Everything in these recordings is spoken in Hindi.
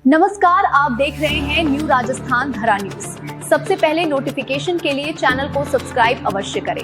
नमस्कार, आप देख रहे हैं न्यू राजस्थान धरा न्यूज। सबसे पहले नोटिफिकेशन के लिए चैनल को सब्सक्राइब अवश्य करें।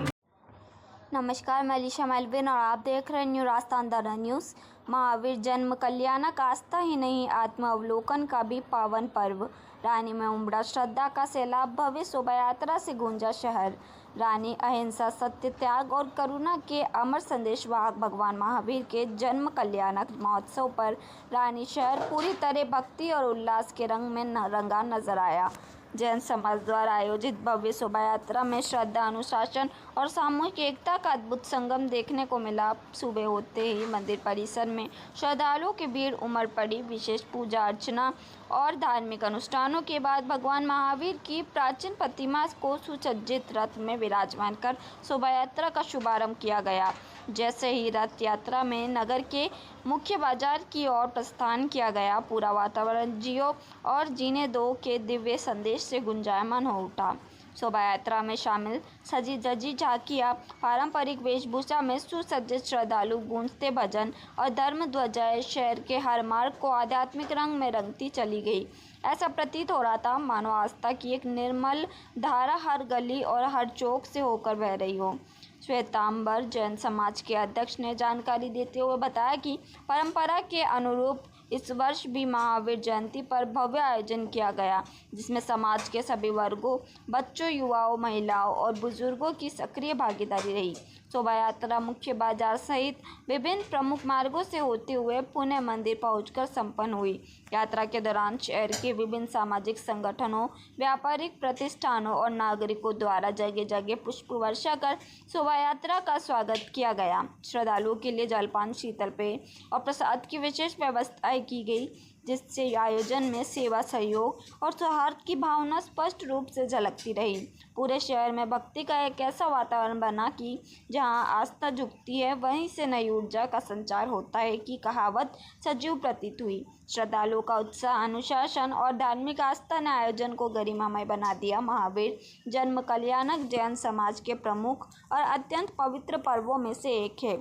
नमस्कार, मैं अलीशा मेलविन और आप देख रहे हैं न्यू राजस्थान धरा न्यूज़। महावीर जन्म कल्याणक आस्था ही नहीं, आत्म अवलोकन का भी पावन पर्व। रानी में उमड़ा श्रद्धा का सैलाब, भव्य शोभा यात्रा से गूंजा शहर। रानी अहिंसा, सत्य, त्याग और करुणा के अमर संदेश वाहक भगवान महावीर के जन्म कल्याणक महोत्सव पर रानी शहर पूरी तरह भक्ति और उल्लास के रंग में रंगा नजर आया। जैन समाज द्वारा आयोजित भव्य शोभा यात्रा में श्रद्धा, अनुशासन और सामूहिक एकता का अद्भुत संगम देखने को मिला। सुबह होते ही मंदिर परिसर में श्रद्धालुओं की भीड़ उमड़ पड़ी। विशेष पूजा अर्चना और धार्मिक अनुष्ठानों के बाद भगवान महावीर की प्राचीन प्रतिमा को सुसज्जित रथ में विराजमान कर शोभा यात्रा का शुभारंभ किया गया। जैसे ही रथ यात्रा में नगर के मुख्य बाजार की ओर प्रस्थान किया गया, पूरा वातावरण जियो और जीने दो के दिव्य संदेश से गुंजायमान हो उठा। शोभा यात्रा में शामिल सजी धजी झांकियाँ, पारंपरिक वेशभूषा में सुसज्जित श्रद्धालु, गूंजते भजन और धर्म ध्वजाएं शहर के हर मार्ग को आध्यात्मिक रंग में रंगती चली गई। ऐसा प्रतीत हो रहा था मानो आस्था की एक निर्मल धारा हर गली और हर चौक से होकर बह रही हो। श्वेतांबर जैन समाज के अध्यक्ष ने जानकारी देते हुए बताया कि परंपरा के अनुरूप इस वर्ष भी महावीर जयंती पर भव्य आयोजन किया गया, जिसमें समाज के सभी वर्गों, बच्चों, युवाओं, महिलाओं और बुजुर्गों की सक्रिय भागीदारी रही। शोभा यात्रा मुख्य बाजार सहित विभिन्न प्रमुख मार्गों से होते हुए पुण्य मंदिर पहुंचकर संपन्न हुई। यात्रा के दौरान शहर के विभिन्न सामाजिक संगठनों, व्यापारिक प्रतिष्ठानों और नागरिकों द्वारा जगह जगह पुष्प वर्षा कर शोभा यात्रा का स्वागत किया गया। श्रद्धालुओं के लिए जलपान, शीतल पेय और प्रसाद की विशेष व्यवस्थाएं की गई, जिससे आयोजन में सेवा, सहयोग और सौहार्द की भावना स्पष्ट रूप से झलकती रही। पूरे शहर में भक्ति का एक ऐसा वातावरण बना कि जहां आस्था झुकती है, वहीं से नई ऊर्जा का संचार होता है कि कहावत सजीव प्रतीत हुई। श्रद्धालुओं का उत्साह, अनुशासन और धार्मिक आस्था ने आयोजन को गरिमामय बना दिया। महावीर जन्म कल्याणक जैन समाज के प्रमुख और अत्यंत पवित्र पर्वों में से एक है।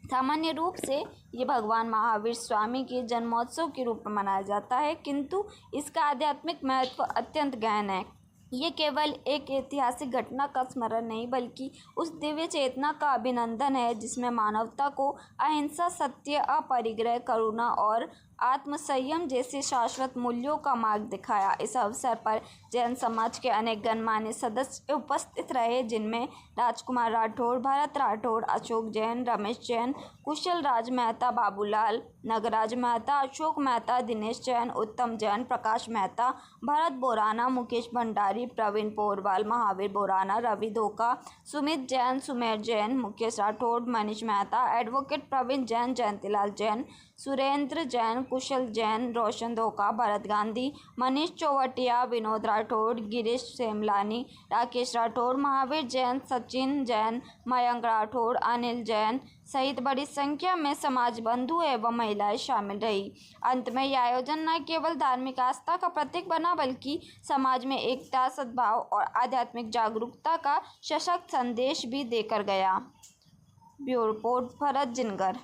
सामान्य रूप से ये भगवान महावीर स्वामी के जन्मोत्सव के रूप में मनाया जाता है, किंतु इसका आध्यात्मिक महत्व अत्यंत गहन है। ये केवल एक ऐतिहासिक घटना का स्मरण नहीं, बल्कि उस दिव्य चेतना का अभिनंदन है जिसमें मानवता को अहिंसा, सत्य, अपरिग्रह, करुणा और आत्मसंयम जैसे शाश्वत मूल्यों का मार्ग दिखाया। इस अवसर पर जैन समाज के अनेक गणमान्य सदस्य उपस्थित रहे, जिनमें राजकुमार राठौड़, भरत राठौड़, अशोक जैन, रमेश जैन, कुशल राज मेहता, बाबूलाल, नगराज मेहता, अशोक मेहता, दिनेश जैन, उत्तम जैन, प्रकाश मेहता, भरत बोराना, मुकेश भंडारी, प्रवीण पोरवाल, महावीर बोराना, रवि धोका, सुमित जैन, सुमेर जैन, मुकेश राठौड़, मनीष मेहता, एडवोकेट प्रवीण जैन, जयंतीलाल जैन, सुरेंद्र जैन, कुशल जैन, रोशन धोका, भरत गांधी, मनीष चौवटिया, विनोद राठौड़, गिरीश सेमलानी, राकेश राठौड़, महावीर जैन, सचिन जैन, मयंक राठौड़, अनिल जैन सहित बड़ी संख्या में समाज बंधु एवं महिलाएं शामिल रही। अंत में यह आयोजन न केवल धार्मिक आस्था का प्रतीक बना, बल्कि समाज में एकता, सद्भाव और आध्यात्मिक जागरूकता का सशक्त संदेश भी देकर गया। Bureau report, Bharat Jingar.